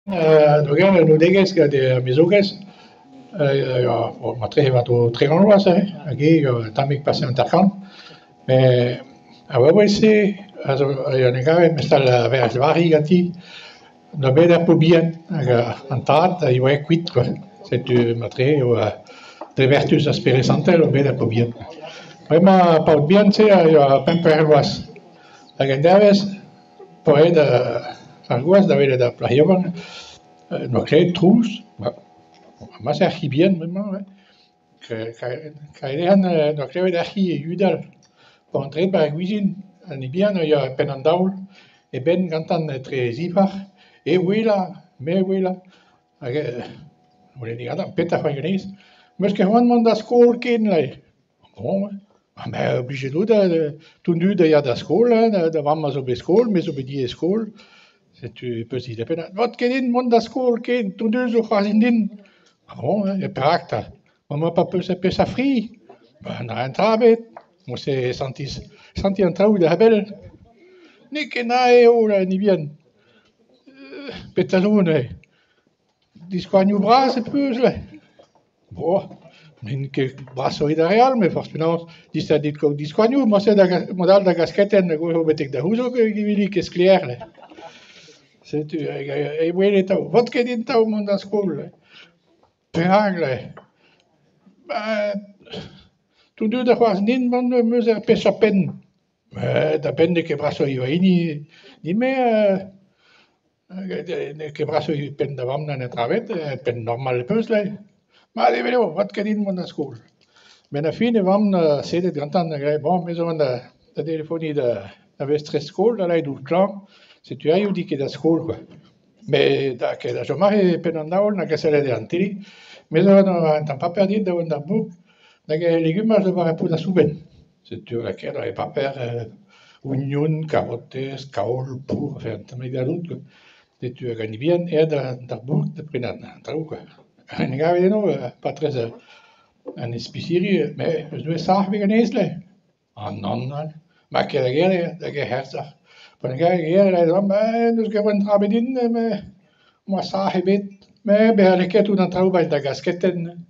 Nu deghes que de mesoges, matre va to tre gant hag tamik passe interkant, mais a oa se ne gavet mestal ver vari ganti, no bet ar pobien hag an tad a oa kuit quoi. Setu matre de vertus asperesantel o bet ar pobien. Vraiment paout bien se a pemper loas. Hag en dervez, poed ar goaz da velet da plahiovan, no klevet trouz, mas ar c'hibien bremañ, kaelec'han no klevet ar c'hi e udal. Po an dret ar gwizhin, an ibian a pen an daol, e ben gantan tre zifar, e wela, hag wele ni gantan petra c'hoant ganeomp, meus ket c'hoant mont da skol ken lai. Bon, mais obliget tondu da ya da skol, da vamm a zo bet skol, me zo bet di e skol, setu peus he depennañ. Vat ket din mont da skol ken, tondu zo c'hoazhin din. Bon, e perak ta, ma pa peus a fri. Na un tra bet, mo se santi an traoù da abel. N'eo ket na eo la nibian. Petra zo ne, diskoanioù bras e peus la. Bo, n'en ket brasoet ar real, me forzh penaos distal dit kaout diskoanioù, mod-all da gasketen da gozo betek da c'houzo gevilik e sklaer la. Setu, e wele tao, vat ket din tao mont da skol la. Perak la. Tondu da c'hoazh din mont meus ar pezh a penn. Da penn ne ket brasaoe iva hini, ni me ne ket brasaoe penn da vamm en travet, penn normal e peus la. Ma de velev, vat ket din mont da skol. Men a fin e vamm sedet gantan bon, me zo an da telefoni da vez tre skol, da lai dout klañv, setu aioù dik ket da skol quoi. Me da ket a chomare penn an daol na gasellet an tele, me zo an tamm paper dit da oan d'ar boug, da ge legumaj da war po da soubenn. Setu a ket e paper oignon, karotez, kaol, pour, enfin, tammig gallout quoi. Setu hag an ibian d'ar boug da prenañ an traoù quoi. Ne gavet eno, pa trez an espiciri, me eus doue sarc'h veganez la. An nan, ma ket a gere, da ge herzac'h. Pa ne gavet gere la, n'eus ket oan tra bet din, ma sarc'h ebet, me bec'h leket out an traoù evel da gasketen.